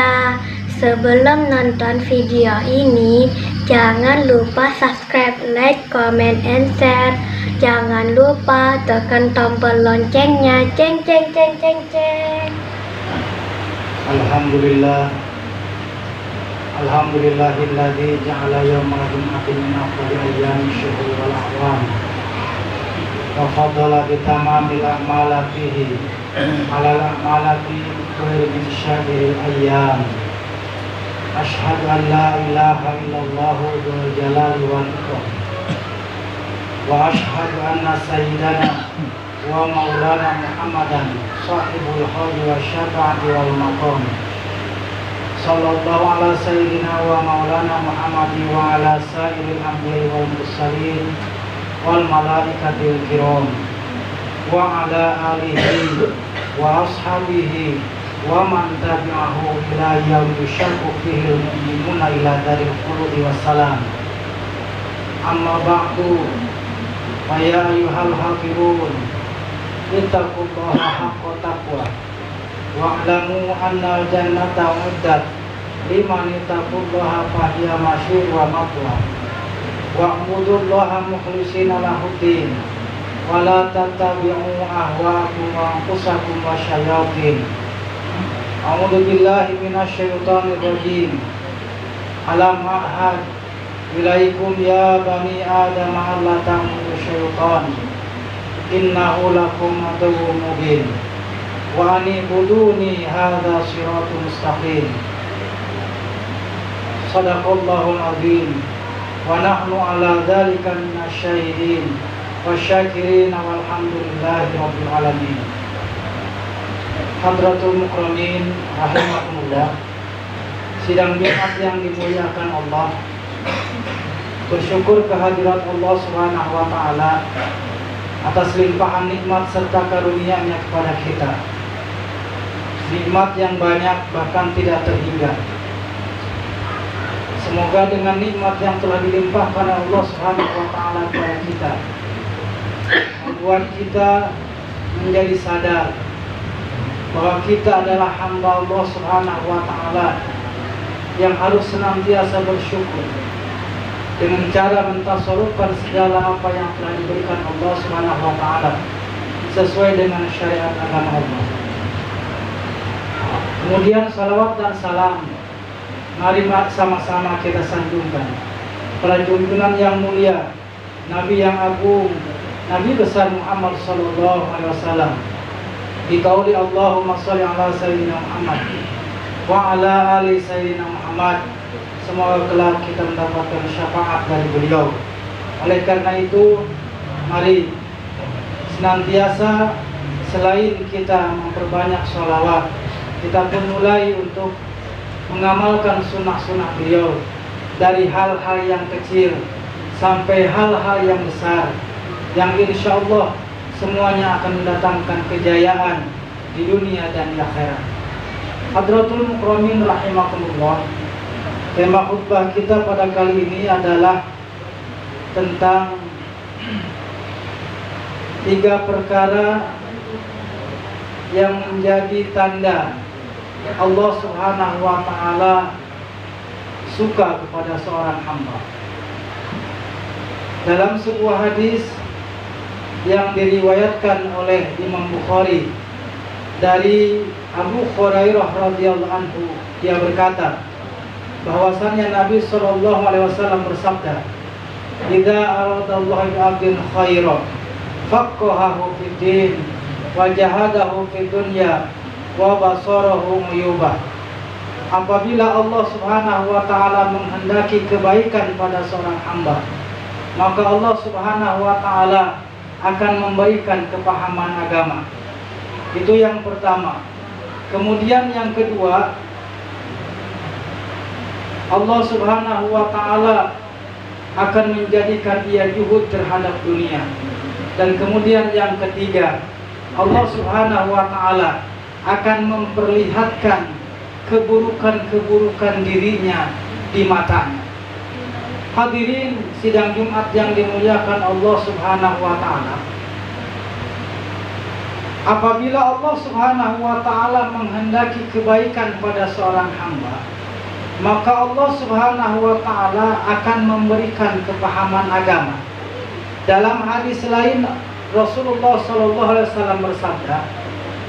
membaca. Sebelum nonton video ini, jangan lupa subscribe, like, comment, and share. Jangan lupa tekan tombol loncengnya. Ceng ceng ceng ceng ceng. Alhamdulillahilladzi ja'ala yawmal jum'ati min afdali ayyami syuhuri wal a'wam wa faddala bi tamamil a'mala fihi 'ala al-a'malati kulli min syahri ayyam. Asyhadu an la ilaha illallah dzul jalali wal ikram wa asyhadu anna sayyidana wa maulana Muhammadan sahibul hawli wa syafa'ati wal maqam. Sallallahu ala sayyidina wa maulana Muhammadi wa ala sairil anbiya'i wal mursalin wal malaikatil kiram wa ala alihi wa ashabihi wa man tabi'ahu ila yaumil syarqu fihi al-mu'minuna ila daril khuludi wassalam. Amma ba'du, fa ya ayyuhal hafirun ittaqullaha haqqa taqwa wa'lamu anna jannata uiddat liman ittaqullaha fahiya masyur wa maqwa wa'budullaha mukhlishina lahuddin wa la tattabi'u ahwa'akum wa anfusakum wa syayatin. A'udzu billahi minasyaitonir rajim. Alam a'had ilaikum ya bani adam alla ta'budu syaitan innahu lakum aduwwun mubin wa anibuduni hadza siratun mustaqim. Sadaqallahul azim wa nahnu ala dzalika minasyahidin wasyakirin walhamdulillahi rabbil alamin. Hadratul mukramin rahimakumullah, sidang Jumat yang dimuliakan Allah, bersyukur kehadirat Allah Subhanahu wa taala atas limpahan nikmat serta karunia-Nya kepada kita. Nikmat yang banyak bahkan tidak terhingga. Semoga dengan nikmat yang telah dilimpahkan Allah Subhanahu wa taala kepada kita, membuat kita menjadi sadar bahwa kita adalah hamba Allah Subhanahu wa taala yang harus senantiasa bersyukur dengan cara mentasarrufkan segala apa yang telah diberikan Allah Subhanahu wa taala sesuai dengan syariat agama Allah. Kemudian salawat dan salam mari sama-sama kita sanjungkan pada junjungan yang mulia, Nabi yang agung, Nabi besar Muhammad sallallahu alaihi wasallam. Di qauli Allahumma shalli ala sayyidina Muhammad wa ala ali sayyidina Muhammad. Semoga kelak kita mendapatkan syafaat dari beliau. Oleh karena itu, mari senantiasa selain kita memperbanyak sholawat, kita pun mulai untuk mengamalkan sunnah-sunnah beliau, dari hal-hal yang kecil sampai hal-hal yang besar, yang insya Allah semuanya akan mendatangkan kejayaan di dunia dan di akhirat. Hadratul mukramin rahimakumullah, tema khutbah kita pada kali ini adalah tentang 3 perkara yang menjadi tanda Allah Subhanahu wa taala suka kepada seorang hamba. Dalam sebuah hadis yang diriwayatkan oleh Imam Bukhari dari Abu Hurairah radhiyallahu anhu, dia berkata bahwasannya Nabi sallallahu alaihi wasallam bersabda, "Idza aradallahu bi 'abdin khairan faqahahu fid din wa jahadahu fid dunya wa basarahu muyubah." Apabila Allah Subhanahu wa taala menghendaki kebaikan pada seorang hamba, maka Allah Subhanahu wa taala akan memberikan kepahaman agama. Itu yang pertama. Kemudian yang kedua, Allah Subhanahu wa taala akan menjadikan dia juhud terhadap dunia. Dan kemudian yang ketiga, Allah Subhanahu wa taala akan memperlihatkan keburukan-keburukan dirinya di matanya. Hadirin sidang Jumat yang dimuliakan Allah Subhanahu wa taala, Apabila Allah Subhanahu wa ta'ala menghendaki kebaikan pada seorang hamba, maka Allah Subhanahu wa ta'ala akan memberikan kepahaman agama. Dalam hadis lain Rasulullah sallallahu alaihi wasallam bersabda,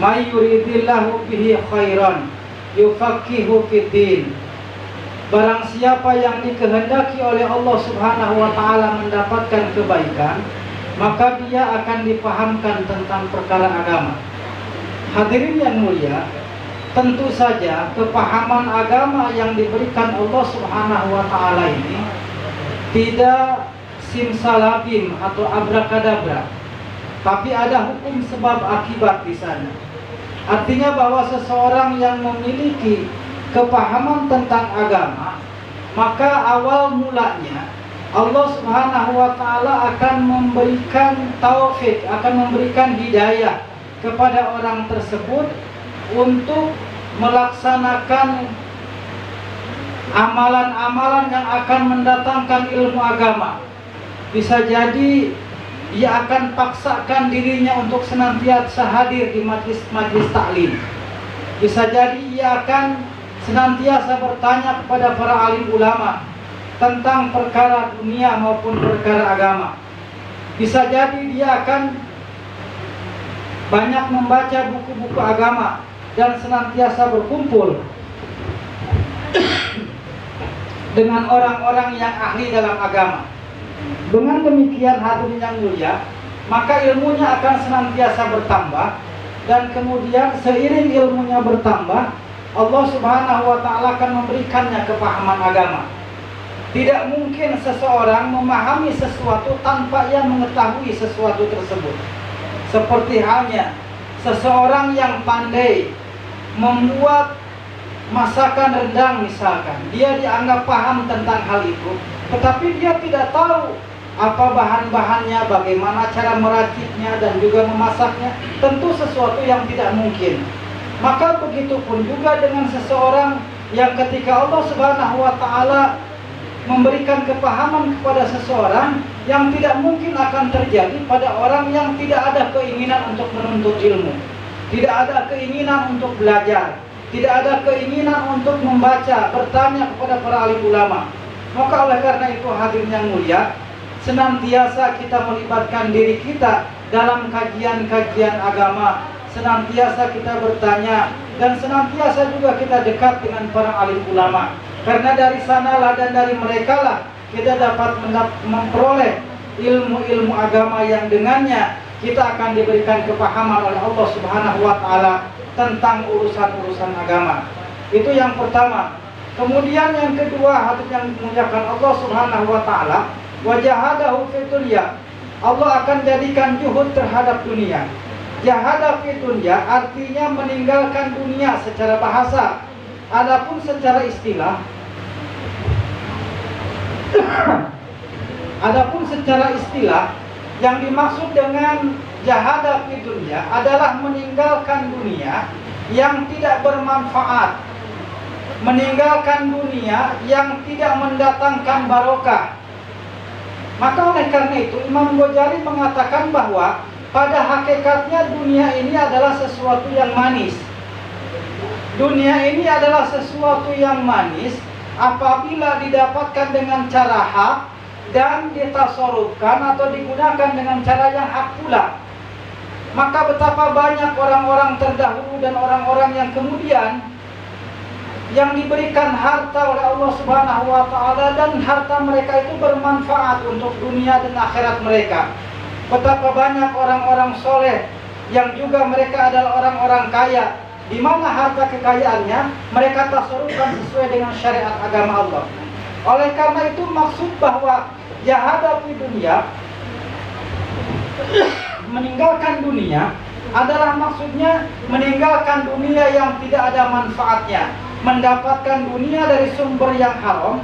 "May yuridillahu bihi khairan yufaqihu fiddin." Barang siapa yang dikehendaki oleh Allah Subhanahu wa ta'ala mendapatkan kebaikan, maka dia akan dipahamkan tentang perkara agama. Hadirin yang mulia, tentu saja kepahaman agama yang diberikan Allah Subhanahu wa ta'ala ini tidak simsalabim atau abrakadabra, tapi ada hukum sebab akibat di sana. Artinya bahwa seseorang yang memiliki kepahaman tentang agama, maka awal mulanya Allah Subhanahu wa ta'ala akan memberikan taufik, akan memberikan hidayah kepada orang tersebut untuk melaksanakan amalan-amalan yang akan mendatangkan ilmu agama. Bisa jadi dia akan paksakan dirinya untuk senantiasa hadir di majlis-majlis taklim. Bisa jadi ia akan senantiasa bertanya kepada para alim ulama tentang perkara dunia maupun perkara agama. Bisa jadi dia akan banyak membaca buku-buku agama dan senantiasa berkumpul dengan orang-orang yang ahli dalam agama. Dengan demikian hadirin yang mulia, maka ilmunya akan senantiasa bertambah, dan kemudian seiring ilmunya bertambah, Allah Subhanahu wa ta'ala akan memberikannya kepahaman agama. Tidak mungkin seseorang memahami sesuatu tanpa ia mengetahui sesuatu tersebut. Seperti halnya seseorang yang pandai membuat masakan rendang misalkan, dia dianggap paham tentang hal itu, tetapi dia tidak tahu apa bahan-bahannya, bagaimana cara meraciknya dan juga memasaknya. Tentu sesuatu yang tidak mungkin. Maka begitu pun juga dengan seseorang yang ketika Allah Subhanahu wa ta'ala memberikan kepahaman kepada seseorang, yang tidak mungkin akan terjadi pada orang yang tidak ada keinginan untuk menuntut ilmu, tidak ada keinginan untuk belajar, tidak ada keinginan untuk membaca, bertanya kepada para alim ulama. Maka oleh karena itu hadirin yang mulia, senantiasa kita melibatkan diri kita dalam kajian-kajian agama, senantiasa kita bertanya, dan senantiasa juga kita dekat dengan para alim ulama. Karena dari sanalah dan dari mereka lah kita dapat memperoleh ilmu-ilmu agama yang dengannya kita akan diberikan kepahaman oleh Allah Subhanahu wa ta'ala tentang urusan-urusan agama. Itu yang pertama. Kemudian yang kedua, hadirin yang dimuliakan Allah Subhanahu wa ta'ala, wajahadahu fid dunya. Allah akan jadikan juhud terhadap dunia. Jahada fid dunya artinya meninggalkan dunia secara bahasa. Adapun secara istilah, yang dimaksud dengan jahada fid dunya adalah meninggalkan dunia yang tidak bermanfaat, meninggalkan dunia yang tidak mendatangkan barokah. Maka oleh karena itu Imam Ghazali mengatakan bahwa pada hakikatnya dunia ini adalah sesuatu yang manis. Dunia ini adalah sesuatu yang manis apabila didapatkan dengan cara hak dan ditasarrufkan atau digunakan dengan cara yang hak pula. Maka betapa banyak orang-orang terdahulu dan orang-orang yang kemudian yang diberikan harta oleh Allah Subhanahu wa ta'ala, dan harta mereka itu bermanfaat untuk dunia dan akhirat mereka. Betapa banyak orang-orang soleh yang juga mereka adalah orang-orang kaya, di mana harta kekayaannya mereka tasarrufkan sesuai dengan syariat agama Allah. Oleh karena itu maksud bahwa jahada fi dunia, meninggalkan dunia adalah maksudnya meninggalkan dunia yang tidak ada manfaatnya, mendapatkan dunia dari sumber yang haram,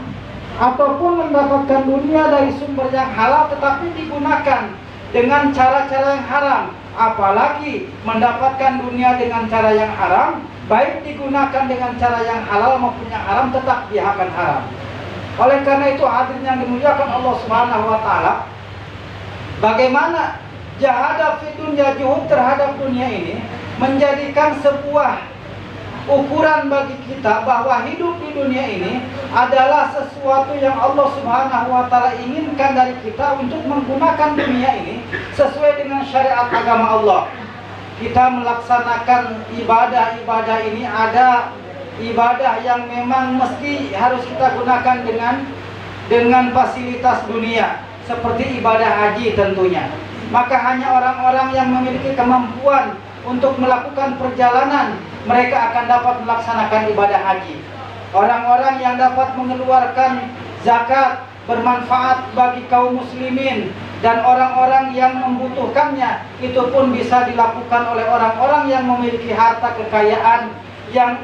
ataupun mendapatkan dunia dari sumber yang halal tetapi digunakan dengan cara-cara yang haram. Apalagi mendapatkan dunia dengan cara yang haram, baik digunakan dengan cara yang halal maupun yang haram, tetap dia akan haram. Oleh karena itu hadirin yang dimuliakan Allah Subhanahu wa ta'ala, bagaimana Jahada fi dunya, juhud terhadap dunia ini menjadikan sebuah ukuran bagi kita bahwa hidup di dunia ini adalah sesuatu yang Allah Subhanahu wa taala inginkan dari kita untuk menggunakan dunia ini sesuai dengan syariat agama Allah. Kita melaksanakan ibadah-ibadah ini, ada ibadah yang memang mesti harus kita gunakan dengan fasilitas dunia, seperti ibadah haji tentunya. Maka hanya orang-orang yang memiliki kemampuan untuk melakukan perjalanan, mereka akan dapat melaksanakan ibadah haji. Orang-orang yang dapat mengeluarkan zakat bermanfaat bagi kaum muslimin dan orang-orang yang membutuhkannya, itu pun bisa dilakukan oleh orang-orang yang memiliki harta kekayaan yang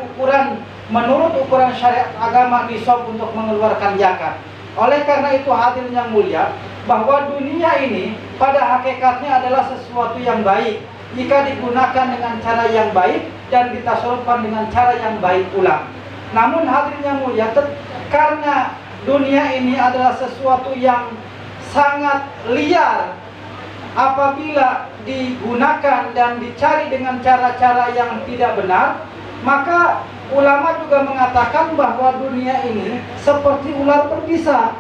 menurut ukuran syariat agama nisab untuk mengeluarkan zakat. Oleh karena itu hadirin yang mulia, bahwa dunia ini pada hakikatnya adalah sesuatu yang baik jika digunakan dengan cara yang baik dan ditasarrufkan dengan cara yang baik pula. Namun hadirin yang mulia, karena dunia ini adalah sesuatu yang sangat liar, apabila digunakan dan dicari dengan cara-cara yang tidak benar, maka ulama juga mengatakan bahwa dunia ini seperti ular berbisa.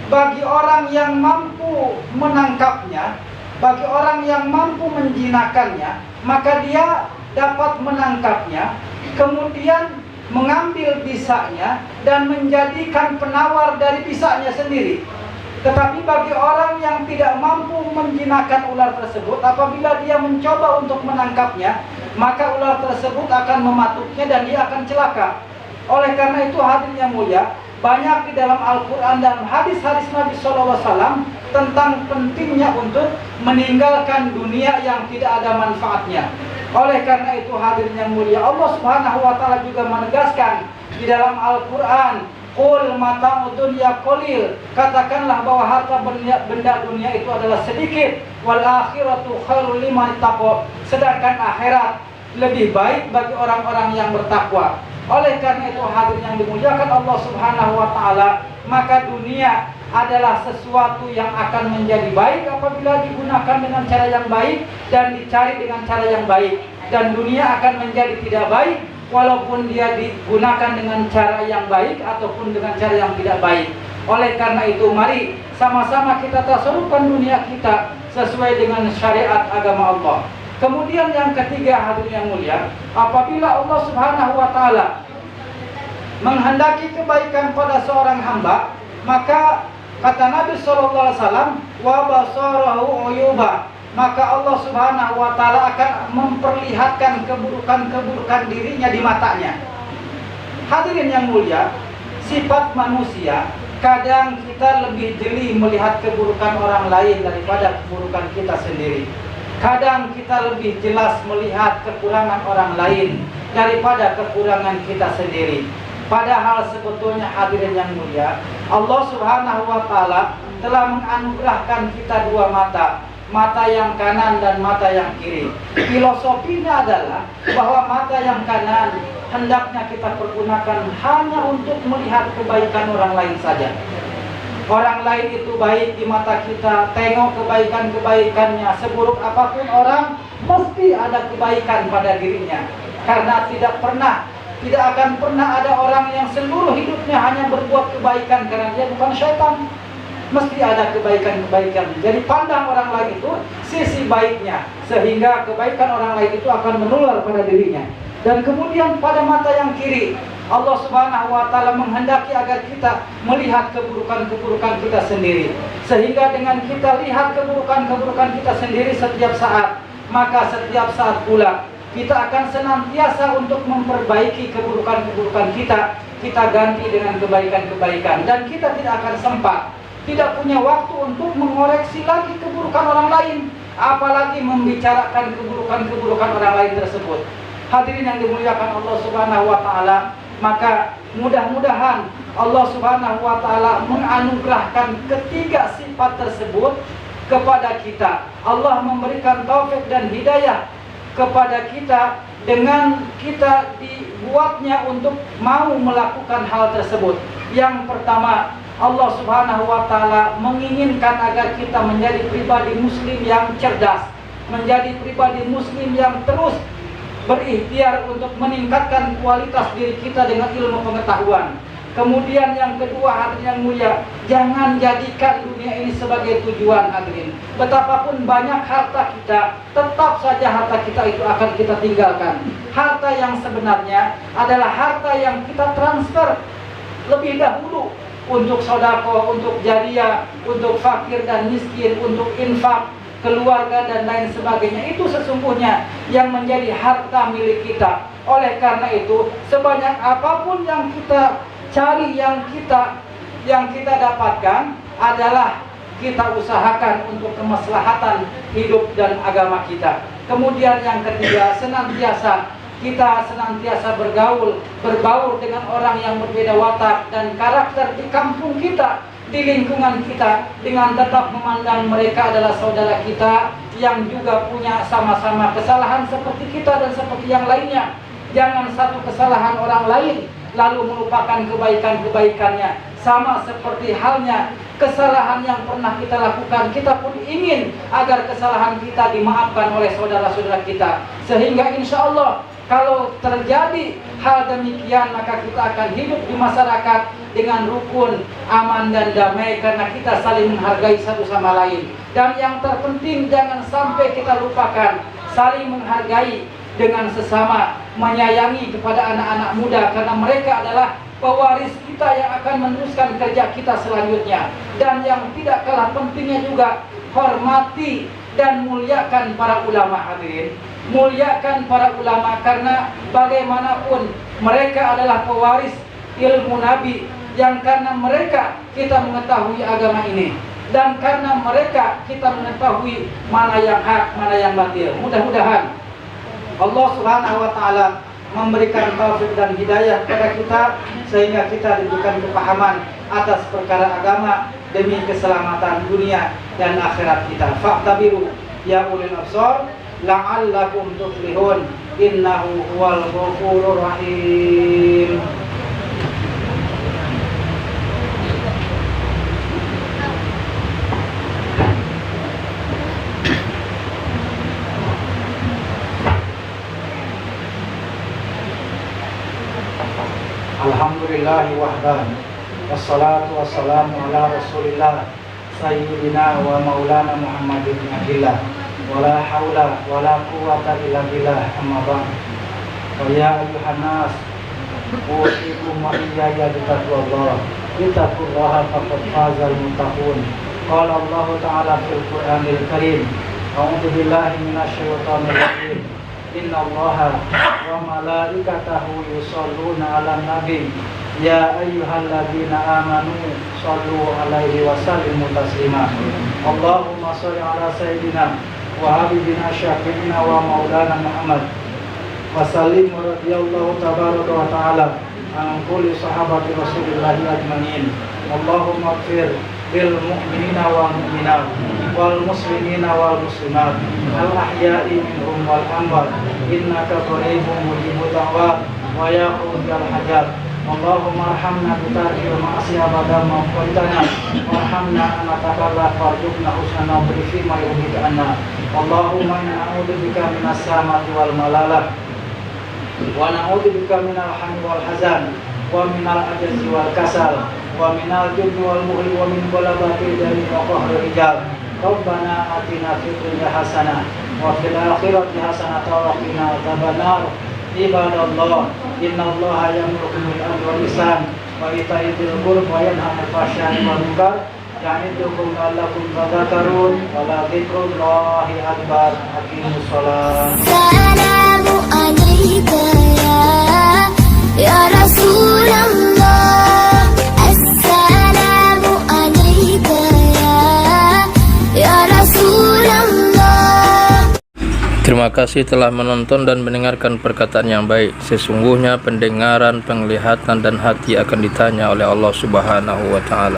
Bagi orang yang mampu menangkapnya, bagi orang yang mampu menjinakkannya, maka dia dapat menangkapnya, kemudian mengambil bisanya dan menjadikan penawar dari bisanya sendiri. Tetapi bagi orang yang tidak mampu menjinakkan ular tersebut, apabila dia mencoba untuk menangkapnya, maka ular tersebut akan mematuknya dan dia akan celaka. Oleh karena itu hadirin yang mulia, banyak di dalam Al-Quran dan hadis-hadis Nabi SAW tentang pentingnya untuk meninggalkan dunia yang tidak ada manfaatnya. Oleh karena itu hadirin yang mulia, Allah Subhanahu wa taala juga menegaskan di dalam Al-Quran, qul mata'ud dunya qalil, katakanlah bahwa harta benda dunia itu adalah sedikit, wal akhiratu khairul liman ittaqa, sedangkan akhirat lebih baik bagi orang-orang yang bertakwa. Oleh karena itu hadirin yang dimuliakan Allah Subhanahu wa taala, maka dunia adalah sesuatu yang akan menjadi baik apabila digunakan dengan cara yang baik dan dicari dengan cara yang baik, dan dunia akan menjadi tidak baik walaupun dia digunakan dengan cara yang baik ataupun dengan cara yang tidak baik. Oleh karena itu mari sama-sama kita tasarrufkan dunia kita sesuai dengan syariat agama Allah. Kemudian yang ketiga hadirin yang mulia, apabila Allah Subhanahu wa taala menghendaki kebaikan pada seorang hamba, maka kata Nabi sallallahu alaihi wasallam, wa basarahu uyuba, maka Allah Subhanahu wa taala akan memperlihatkan keburukan-keburukan dirinya di matanya. Hadirin yang mulia, sifat manusia, kadang kita lebih jeli melihat keburukan orang lain daripada keburukan kita sendiri. Kadang kita lebih jelas melihat kekurangan orang lain daripada kekurangan kita sendiri. Padahal sebetulnya hadirin yang mulia, Allah Subhanahu wa taala telah menganugerahkan kita dua mata, mata yang kanan dan mata yang kiri. Filosofinya adalah bahwa mata yang kanan hendaknya kita pergunakan hanya untuk melihat kebaikan orang lain saja. Orang lain itu baik di mata kita, tengok kebaikan-kebaikannya. Seburuk apapun orang, mesti ada kebaikan pada dirinya. Karena tidak akan pernah ada orang yang seluruh hidupnya hanya berbuat kebaikan, karena dia bukan syaitan. Mesti ada kebaikan-kebaikan. Jadi pandang orang lain itu sisi baiknya, sehingga kebaikan orang lain itu akan menular pada dirinya. Dan kemudian pada mata yang kiri, Allah Subhanahu wa taala menghendaki agar kita melihat keburukan-keburukan kita sendiri. Sehingga dengan kita lihat keburukan-keburukan kita sendiri setiap saat, maka setiap saat pula kita akan senantiasa untuk memperbaiki keburukan-keburukan kita. Kita ganti dengan kebaikan-kebaikan, dan kita tidak akan sempat, tidak punya waktu untuk mengoreksi lagi keburukan orang lain, apalagi membicarakan keburukan-keburukan orang lain tersebut. Hadirin yang dimuliakan Allah Subhanahu wa taala, maka mudah-mudahan Allah Subhanahu wa taala menganugerahkan ketiga sifat tersebut kepada kita. Allah memberikan taufik dan hidayah kepada kita dengan kita dibuatnya untuk mau melakukan hal tersebut. Yang pertama, Allah Subhanahu wa Ta'ala menginginkan agar kita menjadi pribadi muslim yang cerdas, menjadi pribadi muslim yang terus berikhtiar untuk meningkatkan kualitas diri kita dengan ilmu pengetahuan. Kemudian yang kedua, hadirin yang mulia, jangan jadikan dunia ini sebagai tujuan, hadirin. Betapapun banyak harta kita, tetap saja harta kita itu akan kita tinggalkan. Harta yang sebenarnya adalah harta yang kita transfer lebih dahulu untuk sodako, untuk jariah, untuk fakir dan miskin, untuk infak, keluarga dan lain sebagainya. Itu sesungguhnya yang menjadi harta milik kita. Oleh karena itu, sebanyak apapun yang kita cari, yang kita dapatkan adalah kita usahakan untuk kemaslahatan hidup dan agama kita. Kemudian yang ketiga, kita senantiasa berbaur dengan orang yang berbeda watak dan karakter di kampung kita, di lingkungan kita, dengan tetap memandang mereka adalah saudara kita yang juga punya sama-sama kesalahan seperti kita dan seperti yang lainnya. Jangan satu kesalahan orang lain lalu melupakan kebaikan-kebaikannya. Sama seperti halnya kesalahan yang pernah kita lakukan, kita pun ingin agar kesalahan kita dimaafkan oleh saudara-saudara kita. Sehingga insya Allah kalau terjadi hal demikian, maka kita akan hidup di masyarakat dengan rukun, aman dan damai, karena kita saling menghargai satu sama lain. Dan yang terpenting, jangan sampai kita lupakan saling menghargai dengan sesama, menyayangi kepada anak-anak muda, karena mereka adalah pewaris kita yang akan meneruskan kerja kita selanjutnya. Dan yang tidak kalah pentingnya juga, hormati dan muliakan para ulama, hadirin. Muliakan para ulama, karena bagaimanapun mereka adalah pewaris ilmu Nabi, yang karena mereka kita mengetahui agama ini, dan karena mereka kita mengetahui mana yang hak, mana yang batil. Mudah-mudahan Allah Subhanahu wa Ta'ala memberikan taufik dan hidayah kepada kita, sehingga kita diberikan kepahaman atas perkara agama demi keselamatan dunia dan akhirat kita. Fa'tabiru ya ulil absar la'allakum tuflihun, innahu huwal ghafurur rahim. Alhamdulillahi wahdan, wassalatu wassalamu ala rasulillah sayyidina wa maulana Muhammadin abdillah, wala hawla wala quwwata illa billah, amma ba'd. Wa ya ayyuhan nas, usikum wa iyaya bitaqwallah, ittaqullaha faqad fazal muttaqun. Qala Allah ta'ala fil Qur'anil Karim, a'udzu billahi minasyaitonir rajim. Inna Allaha wa malaikatahu yusholluna 'alan nabi ya ayyuhalladzina amanu shollu 'alaihi wa sallimu taslima. Allahumma sholli 'ala sayyidina wa habibina syafi'ina wa maulana Muhammad wa sallim radhiyallahu tabaraka wa ta'ala an kulli sahabati Rasulillah ajmain. Allahumma ighfir lil mu'minina wal mu'minat wal muslimina wal muslimat al ahya'i minhum wal amwat innaka qaribun mujibud da'wat wa yaqudul hajat. Allahumma arhamna bi tarkil ma'siyah ba'da ma qultana warhamna an natakarra farjukna husna wa fi ma yubidana. Allahumma inna na'udzubika minas samati wal malalah wa na'udzubika minal hammi wal hazan wa minal ajzi wal kasal wa minal jubni wal muhli wa min ghalabati dari wa qahri rijal. Rabbana atina fid dunya hasanah wa fil akhirati hasanah wa qina adzabannar. Ibadallah, innallaha ya'muru bil 'adli wal ihsan wa ita'i dzil qurba wa yanha 'anil fahsya'i wal munkar ya'idukum la'allakum tadhakkarun. Wa la dzikrullahi akbar. Aqimus shalah. Assalamu alayka ya Rasulullah. Assalamu alayka ya Rasulullah. Terima kasih telah menonton dan mendengarkan perkataan yang baik. Sesungguhnya pendengaran, penglihatan dan hati akan ditanya oleh Allah Subhanahu wa Ta'ala.